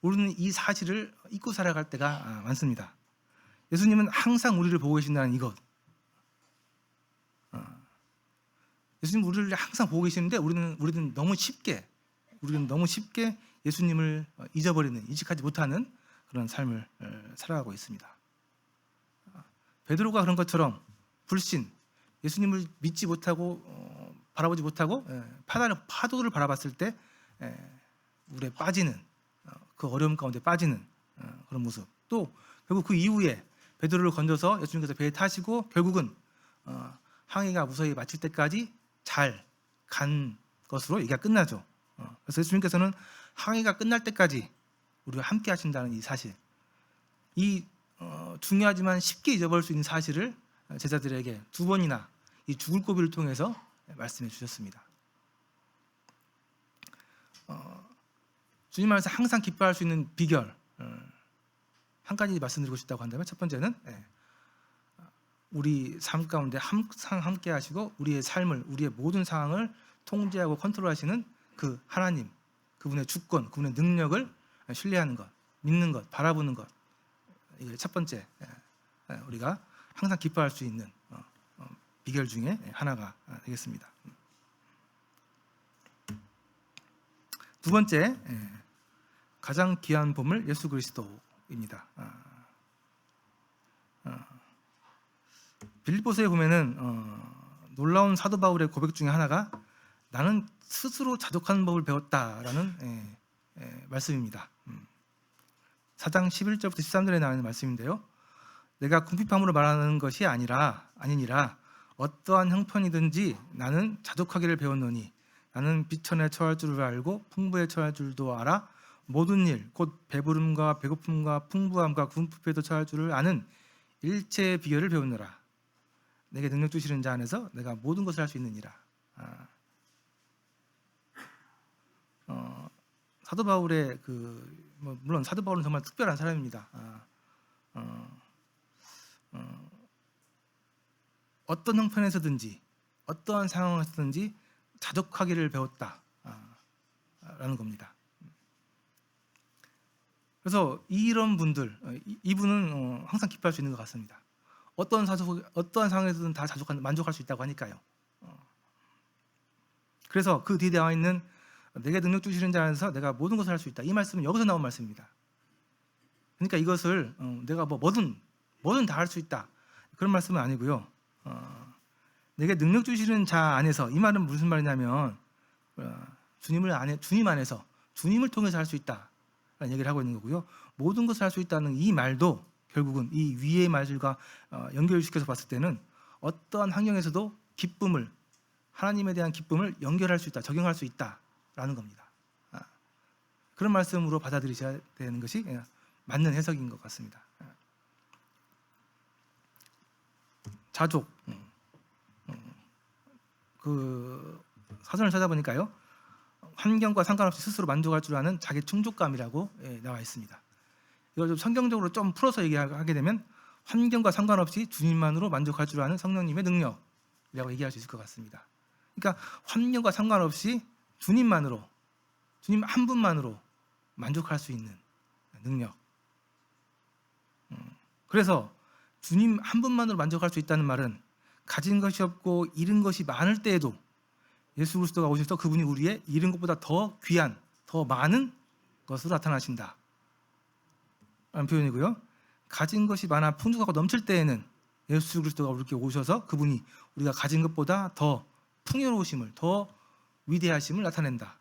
우리는 이 사실을 잊고 살아갈 때가 많습니다. 예수님은 항상 우리를 보고 계신다는 이것. 예수님 우리를 항상 보고 계시는데 우리는 너무 쉽게 예수님을 잊어버리는, 인식하지 못하는 그런 삶을 살아가고 있습니다. 베드로가 그런 것처럼 불신, 예수님을 믿지 못하고 바라보지 못하고 파도를 바라봤을 때 물에 빠지는, 그 어려움 가운데 빠지는 그런 모습. 또 결국 그 이후에 베드로를 건져서 예수님께서 배에 타시고 결국은 항해가 무사히 마칠 때까지 잘 간 것으로 얘기가 끝나죠. 그래서 예수님께서는 항해가 끝날 때까지 우리와 함께 하신다는 이 사실, 이 중요하지만 쉽게 잊어버릴 수 있는 사실을 제자들에게 두 번이나 이 죽을 고비를 통해서 말씀해 주셨습니다. 주님 안에서 항상 기뻐할 수 있는 비결 한 가지 말씀드리고 싶다고 한다면, 첫 번째는 우리 삶 가운데 항상 함께 하시고 우리의 삶을, 우리의 모든 상황을 통제하고 컨트롤하시는 그 하나님, 그분의 주권, 그분의 능력을 신뢰하는 것, 믿는 것, 바라보는 것, 이게 첫 번째 우리가 항상 기뻐할 수 있는 비결 중에 하나가 되겠습니다. 두 번째, 가장 귀한 보물 예수 그리스도입니다. 빌립보서에 보면은 놀라운 사도 바울의 고백 중에 하나가 나는 스스로 자족하는 법을 배웠다라는 말씀입니다. 4장 11절부터 13절에 나오는 말씀인데요. 내가 궁핍함으로 말하는 것이 아니니라 어떠한 형편이든지 나는 자족하기를 배웠노니 나는 비천에 처할 줄을 알고 풍부에 처할 줄도 알아 모든 일 곧 배부름과 배고픔과 풍부함과 궁핍에도 처할 줄을 아는 일체의 비결을 배우느라 내게 능력 주시는 자 안에서 내가 모든 것을 할 수 있느니라. 사도 바울의 물론 사도 바울은 정말 특별한 사람입니다. 어떤 형편에서든지 어떠한 상황에서든지 자족하기를 배웠다라는 겁니다. 그래서 이런 분들, 이분은 항상 기뻐할 수 있는 것 같습니다. 어떠한 상황에서든 다 만족할 수 있다고 하니까요. 그래서 그 뒤에 나와 있는 내게 능력 주시는 자 안에서 내가 모든 것을 할 수 있다. 이 말씀은 여기서 나온 말씀입니다. 그러니까 이것을 내가 뭐든 다 할 수 있다. 그런 말씀은 아니고요. 내게 능력 주시는 자 안에서, 이 말은 무슨 말이냐면 주님 안에서 주님을 통해서 할 수 있다라는 얘기를 하고 있는 거고요. 모든 것을 할 수 있다는 이 말도 결국은 이 위의 말들과 연결시켜서 봤을 때는 어떠한 환경에서도 기쁨을, 하나님에 대한 기쁨을 연결할 수 있다, 적용할 수 있다라는 겁니다. 그런 말씀으로 받아들이셔야 되는 것이 맞는 해석인 것 같습니다. 자족. 그 사전을 찾아보니까요, 환경과 상관없이 스스로 만족할 줄 아는 자기 충족감이라고 나와 있습니다. 이걸 좀 성경적으로 좀 풀어서 얘기하게 되면 환경과 상관없이 주님만으로 만족할 줄 아는 성령님의 능력이라고 얘기할 수 있을 것 같습니다. 그러니까 환경과 상관없이 주님만으로, 주님 한 분만으로 만족할 수 있는 능력. 그래서 주님 한 분만으로 만족할 수 있다는 말은 가진 것이 없고 잃은 것이 많을 때에도 예수 그리스도가 오셔서 그분이 우리의 잃은 것보다 더 귀한, 더 많은 것으로 나타나신다 라는 표현이고요. 가진 것이 많아 풍족하고 넘칠 때에는 예수 그리스도가 우리에게 오셔서 그분이 우리가 가진 것보다 더 풍요로우심을, 더 위대하심을 나타낸다.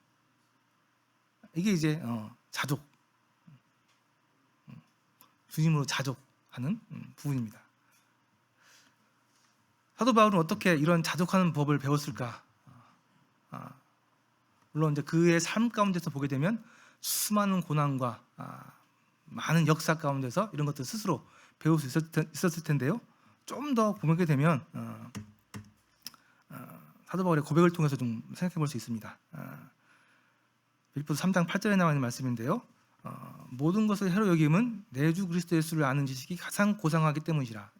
이게 이제 자족, 주님으로 자족하는 부분입니다. 사도 바울은 어떻게 이런 자족하는 법을 배웠을까? 물론 이제 그의 삶 가운데서 보게 되면 수많은 고난과 많은 역사 가운데서 이런 것들 스스로 배울 수 있었을 텐데요. 좀 더 보게 되면 사도 바울의 고백을 통해서 좀 생각해 볼 수 있습니다. 빌립보서 3장 8절에 나와 있는 말씀인데요. 모든 것을 해로 여김은 내 주 그리스도 예수를 아는 지식이 가장 고상하기 때문이라.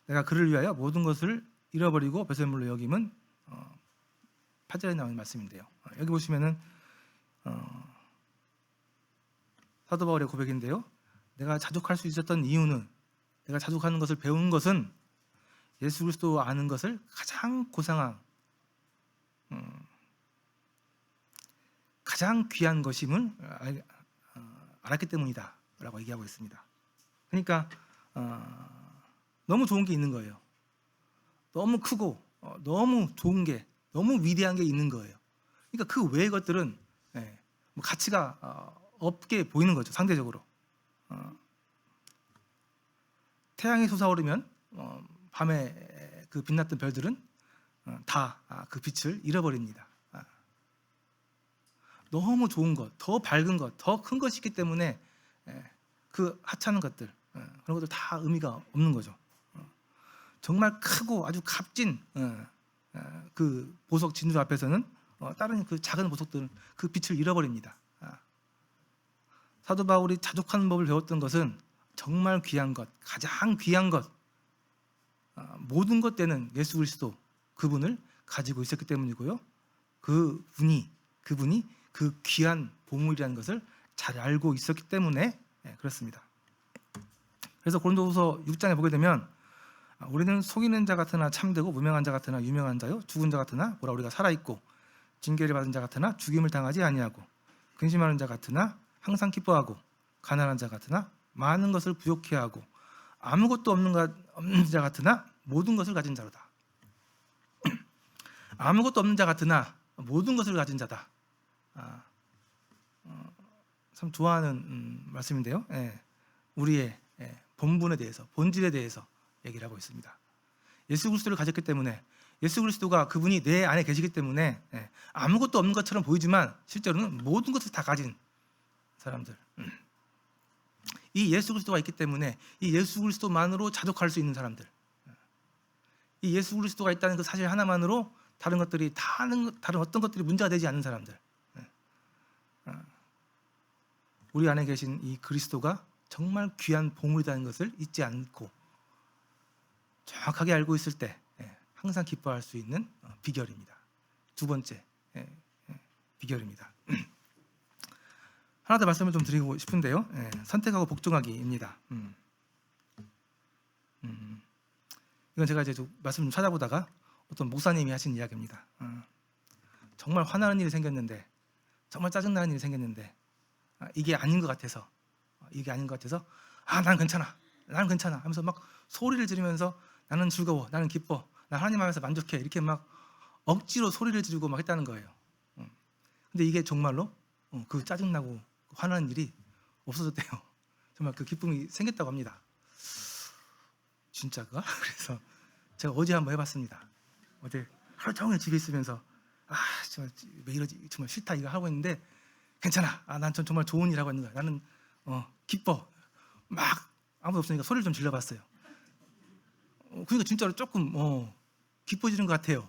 내가 그를 위하여 모든 것을 잃어버리고 배설물로 여김은 8절에 나오는 말씀인데요. 여기 보시면은 사도 바울의 고백인데요. 내가 자족할 수 있었던 이유는, 내가 자족하는 것을 배운 것은 예수 그리스도 아는 것을 가장 고상한, 가장 귀한 것임을 알았기 때문이다 라고 얘기하고 있습니다. 그러니까 너무 좋은 게 있는 거예요. 너무 크고 너무 좋은 게, 너무 위대한 게 있는 거예요. 그러니까 그 외의 것들은 가치가 없게 보이는 거죠. 상대적으로 태양이 솟아오르면 밤에 그 빛났던 별들은 다 그 빛을 잃어버립니다. 너무 좋은 것, 더 밝은 것, 더 큰 것이 있기 때문에 그 하찮은 것들, 그런 것들 다 의미가 없는 거죠. 정말 크고 아주 값진 그 보석 진주 앞에서는 다른 그 작은 보석들은 그 빛을 잃어버립니다. 사도 바울이 자족하는 법을 배웠던 것은 정말 귀한 것, 가장 귀한 것, 모든 것 때는 예수 그리스도 그분을 가지고 있었기 때문이고요. 그분이 그 귀한 보물이라는 것을 잘 알고 있었기 때문에 그렇습니다. 그래서 고린도후서 6장에 보게 되면 우리는 속이는 자 같으나 참되고 무명한 자 같으나 유명한 자요, 죽은 자 같으나 보라 우리가 살아있고 징계를 받은 자 같으나 죽임을 당하지 아니하고 근심하는 자 같으나 항상 기뻐하고 가난한 자 같으나 많은 것을 부욕해 하고 아무것도 없는 자 같으나 모든 것을 가진 자로다. 아무것도 없는 자 같으나 모든 것을 가진 자다. 참 좋아하는 말씀인데요. 우리의 본분에 대해서, 본질에 대해서 얘기를 하고 있습니다. 예수 그리스도를 가졌기 때문에, 예수 그리스도가 그분이 내 안에 계시기 때문에 아무것도 없는 것처럼 보이지만 실제로는 모든 것을 다 가진 사람들. 이 예수 그리스도가 있기 때문에 이 예수 그리스도만으로 자족할 수 있는 사람들, 이 예수 그리스도가 있다는 그 사실 하나만으로 다른 것들이 다른 어떤 것들이 문제가 되지 않는 사람들. 우리 안에 계신 이 그리스도가 정말 귀한 보물이라는 것을 잊지 않고 정확하게 알고 있을 때 항상 기뻐할 수 있는 비결입니다. 두 번째 비결입니다. 하나 더 말씀을 좀 드리고 싶은데요. 선택하고 복종하기입니다. 이건 제가 이제 말씀 좀 찾아보다가 어떤 목사님이 하신 이야기입니다. 정말 화나는 일이 생겼는데, 정말 짜증나는 일이 생겼는데 이게 아닌 것 같아서 난 괜찮아 하면서 막 소리를 지르면서 나는 즐거워, 나는 기뻐, 나 하나님 앞에서 만족해, 이렇게 막 억지로 소리를 지르고 막 했다는 거예요. 근데 이게 정말로 그 짜증나고 화나는 일이 없어졌대요. 정말 그 기쁨이 생겼다고 합니다. 진짜가? 그래서 제가 어제 한번 해봤습니다. 어제 하루 종일 집에 있으면서 정말 왜 이러지, 정말 싫다 이거 하고 있는데 괜찮아, 난 정말 좋은 일 하고 있는 거야, 나는 기뻐, 막 아무도 없으니까 소리를 좀 질러봤어요. 그러니까 진짜로 조금 기뻐지는 것 같아요.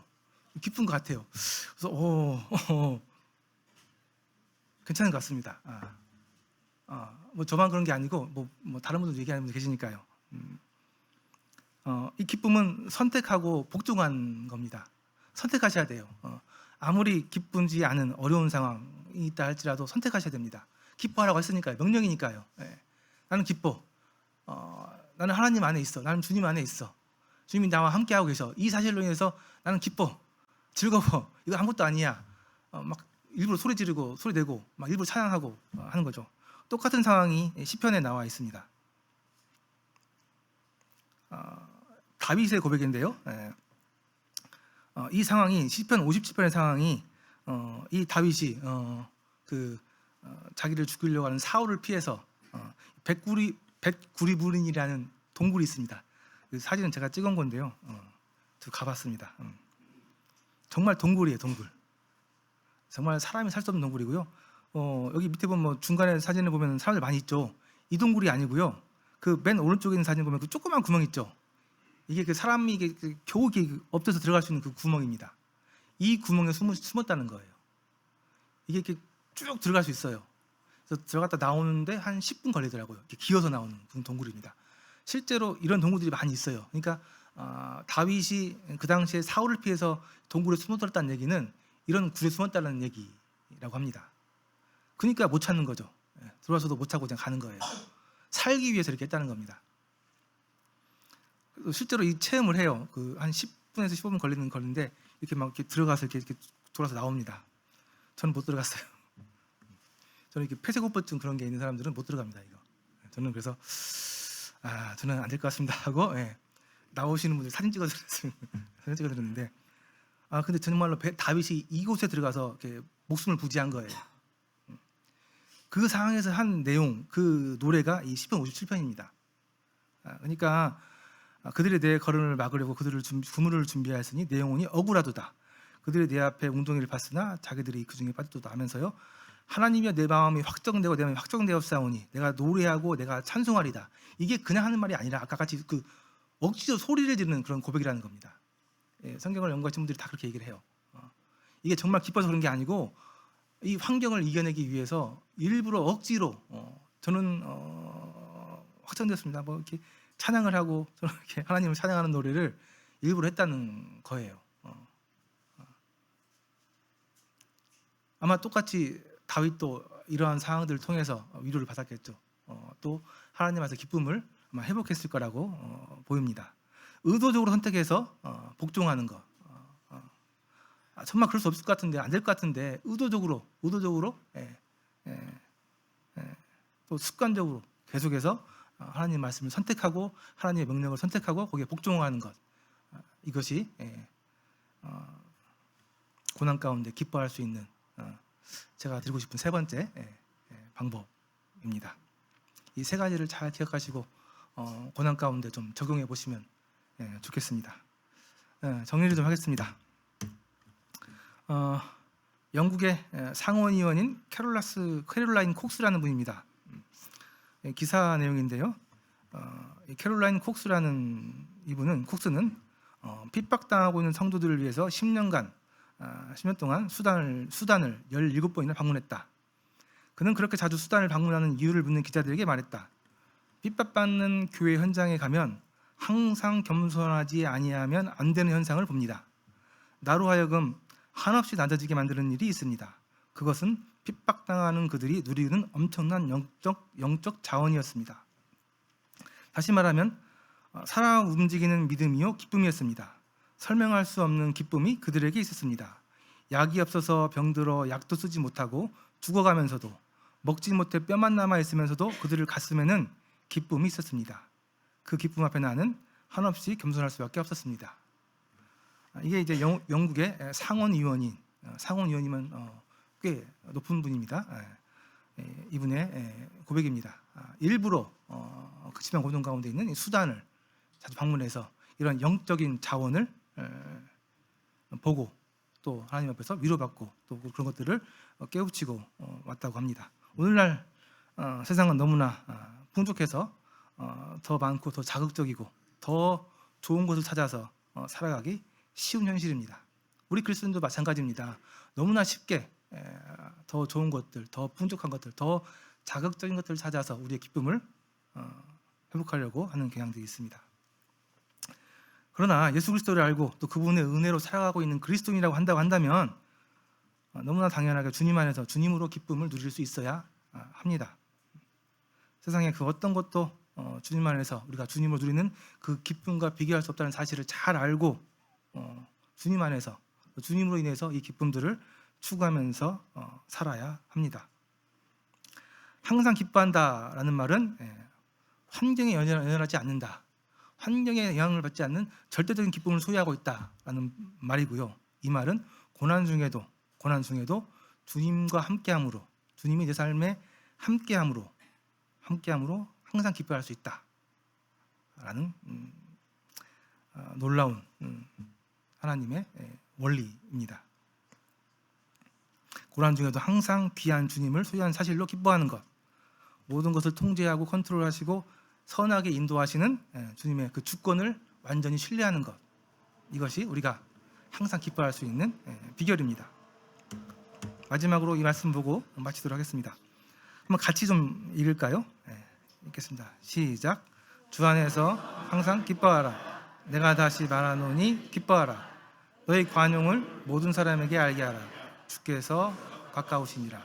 기쁜 것 같아요. 그래서 괜찮은 것 같습니다. 뭐 저만 그런 게 아니고 뭐 다른 분들 얘기하는 분들 계시니까요. 이 기쁨은 선택하고 복종한 겁니다. 선택하셔야 돼요. 아무리 기쁜지 않은 어려운 상황이 있다 할지라도 선택하셔야 됩니다. 기뻐하라고 했으니까요. 명령이니까요. 예. 나는 기뻐. 나는 하나님 안에 있어. 나는 주님 안에 있어. 주님이 나와 함께하고 계셔. 이 사실로 인해서 나는 기뻐. 즐거워. 이거 아무것도 아니야. 막 일부러 소리 지르고 소리 내고 막 일부러 찬양하고 하는 거죠. 똑같은 상황이 시편에 나와 있습니다. 다윗의 고백인데요. 이 상황이 시편 57편의 상황이 이 다윗이 자기를 죽이려고 하는 사울을 피해서 벳구리불인이라는 동굴이 있습니다. 그 사진은 제가 찍은 건데요. 저 가봤습니다. 정말 동굴이에요, 동굴. 정말 사람이 살 수 없는 동굴이고요. 여기 밑에 보면 뭐 중간에 사진을 보면 사람들 많이 있죠. 이 동굴이 아니고요. 그 맨 오른쪽에 있는 사진 보면 그 조그만 구멍 있죠. 이게 그 사람이 이게 겨우 엎드려서 들어갈 수 있는 그 구멍입니다. 이 구멍에 숨었다는 거예요. 이게 이렇게 쭉 들어갈 수 있어요. 그래서 들어갔다 나오는데 한 10분 걸리더라고요. 이렇게 기어서 나오는 그런 동굴입니다. 실제로 이런 동굴들이 많이 있어요. 그러니까 다윗이 그 당시에 사울을 피해서 동굴에 숨어들었다는 얘기는 이런 굴에 숨었다는 얘기라고 합니다. 그러니까 못 찾는 거죠. 들어와서도 못 찾고 그냥 가는 거예요. 살기 위해서 이렇게 했다는 겁니다. 실제로 이 체험을 해요. 한 10분에서 15분 걸리는 건데 이렇게 막 이렇게 들어가서 이렇게 돌아서 나옵니다. 저는 못 들어갔어요. 저는 이렇게 폐쇄공포증 그런 게 있는 사람들은 못 들어갑니다. 이거. 저는 그래서 저는 안 될 것 같습니다 하고 나오시는 분들 사진 찍어드렸는데 근데 정말로 다윗이 이곳에 들어가서 이렇게 목숨을 부지한 거예요. 그 상황에서 한 내용, 그 노래가 이 시편 57편입니다. 그러니까 그들이 내 걸음을 막으려고 그물을 준비하였으니 내 영혼이 억울하도다. 그들이 내 앞에 웅덩이를 팠으나 자기들이 그 중에 빠졌도다 하면서요. 하나님이여 내 마음이 확정되고 내 마음이 확정되었사오니 내가 노래하고 내가 찬송하리다. 이게 그냥 하는 말이 아니라 아까 같이 그 억지로 소리를 지르는 그런 고백이라는 겁니다. 성경을 연구하신 분들이 다 그렇게 얘기를 해요. 이게 정말 기뻐서 그런 게 아니고 이 환경을 이겨내기 위해서 일부러 억지로 저는 확정되었습니다. 뭐 이렇게 찬양을 하고 저는 이렇게 하나님을 찬양하는 노래를 일부러 했다는 거예요. 아마 똑같이 다윗도 이러한 상황들을 통해서 위로를 받았겠죠. 또 하나님 앞에서 기쁨을 아마 회복했을 거라고 보입니다. 의도적으로 선택해서 복종하는 것. 정말 그럴 수 없을 것 같은데 안 될 것 같은데 의도적으로 또 습관적으로 계속해서 하나님의 말씀을 선택하고 하나님의 명령을 선택하고 거기에 복종하는 것. 이것이 고난 가운데 기뻐할 수 있는 제가 드리고 싶은 세 번째 방법입니다. 이 세 가지를 잘 기억하시고 고난 가운데 좀 적용해 보시면 좋겠습니다. 정리를 좀 하겠습니다. 영국의 상원의원인 캐롤라인 콕스라는 분입니다. 기사 내용인데요. 캐롤라인 콕스는 핍박당하고 있는 성도들을 위해서 10년 동안 수단을 17번이나 방문했다. 그는 그렇게 자주 수단을 방문하는 이유를 묻는 기자들에게 말했다. 핍박받는 교회 현장에 가면 항상 겸손하지 아니하면 안 되는 현상을 봅니다. 나로 하여금 한없이 낮아지게 만드는 일이 있습니다. 그것은 핍박당하는 그들이 누리는 엄청난 영적 자원이었습니다. 다시 말하면 살아 움직이는 믿음이요 기쁨이었습니다. 설명할 수 없는 기쁨이 그들에게 있었습니다. 약이 없어서 병들어 약도 쓰지 못하고 죽어가면서도 먹지 못해 뼈만 남아있으면서도 그들의 가슴에는 기쁨이 있었습니다. 그 기쁨 앞에 나는 한없이 겸손할 수밖에 없었습니다. 이게 이제 영국의 상원의원이면 꽤 높은 분입니다. 이분의 고백입니다. 일부러 그치만 고통 가운데 있는 이 수단을 자주 방문해서 이런 영적인 자원을 보고 또 하나님 앞에서 위로받고 또 그런 것들을 깨우치고 왔다고 합니다. 오늘날 세상은 너무나 풍족해서 더 많고 더 자극적이고 더 좋은 것을 찾아서 살아가기 쉬운 현실입니다. 우리 그리스도인도 마찬가지입니다. 너무나 쉽게 더 좋은 것들, 더 풍족한 것들, 더 자극적인 것들을 찾아서 우리의 기쁨을 회복하려고 하는 경향들이 있습니다. 그러나 예수 그리스도를 알고 또 그분의 은혜로 살아가고 있는 그리스도인이라고 한다면 너무나 당연하게 주님 안에서 주님으로 기쁨을 누릴 수 있어야 합니다. 세상에 그 어떤 것도 주님 안에서 우리가 주님을 누리는 그 기쁨과 비교할 수 없다는 사실을 잘 알고 주님 안에서 주님으로 인해서 이 기쁨들을 추구하면서 살아야 합니다. 항상 기뻐한다라는 말은 환경에 연연하지 않는다, 환경에 영향을 받지 않는 절대적인 기쁨을 소유하고 있다라는 말이고요. 이 말은 고난 중에도 주님과 함께함으로, 주님이 내 삶에 함께함으로 항상 기뻐할 수 있다라는 놀라운 하나님의 원리입니다. 고난 중에도 항상 귀한 주님을 소유한 사실로 기뻐하는 것, 모든 것을 통제하고 컨트롤하시고 선하게 인도하시는 주님의 그 주권을 완전히 신뢰하는 것, 이것이 우리가 항상 기뻐할 수 있는 비결입니다. 마지막으로 이 말씀 보고 마치도록 하겠습니다. 한번 같이 좀 읽을까요? 읽겠습니다. 시작. 주 안에서 항상 기뻐하라. 내가 다시 말하노니 기뻐하라. 너희 관용을 모든 사람에게 알게 하라. 주께서 가까우시니라.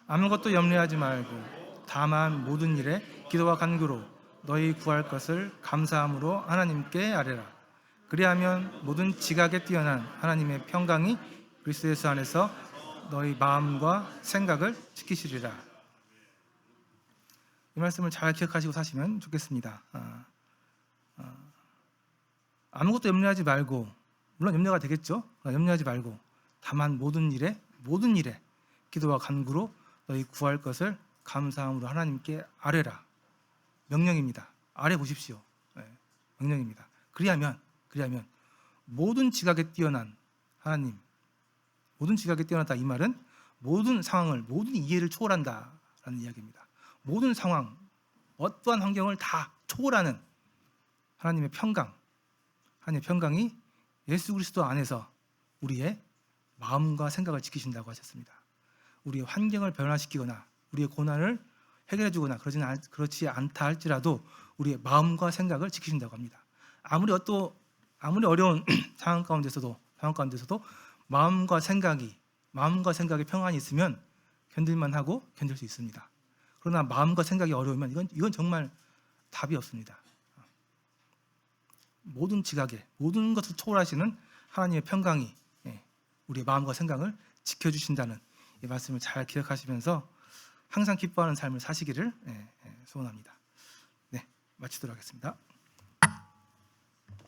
아무것도 염려하지 말고 다만 모든 일에 기도와 간구로 너희 구할 것을 감사함으로 하나님께 아뢰라. 그리하면 모든 지각에 뛰어난 하나님의 평강이 그리스도 예수 안에서 너희 마음과 생각을 지키시리라. 이 말씀을 잘 기억하시고 사시면 좋겠습니다. 아무것도 염려하지 말고, 물론 염려가 되겠죠. 염려하지 말고 다만 모든 일에 기도와 간구로 너희 구할 것을 감사함으로 하나님께 아뢰라. 명령입니다. 아뢰 보십시오. 명령입니다. 그리하면 모든 지각에 뛰어난 하나님, 모든 지각에 뛰어나다, 이 말은 모든 상황을, 모든 이해를 초월한다라는 이야기입니다. 모든 상황, 어떠한 환경을 다 초월하는 하나님의 평강이 예수 그리스도 안에서 우리의 마음과 생각을 지키신다고 하셨습니다. 우리의 환경을 변화시키거나 우리의 고난을 해결해 주거나 그렇지 않다 할지라도 우리의 마음과 생각을 지키신다고 합니다. 아무리 어려운 상황 가운데서도 마음과 생각에 평안이 있으면 견딜만 하고 견딜 수 있습니다. 그러나 마음과 생각이 어려우면 이건 정말 답이 없습니다. 모든 지각에, 모든 것을 초월하시는 하나님의 평강이 우리의 마음과 생각을 지켜주신다는 이 말씀을 잘 기억하시면서 항상 기뻐하는 삶을 사시기를 소원합니다. 네, 마치도록 하겠습니다.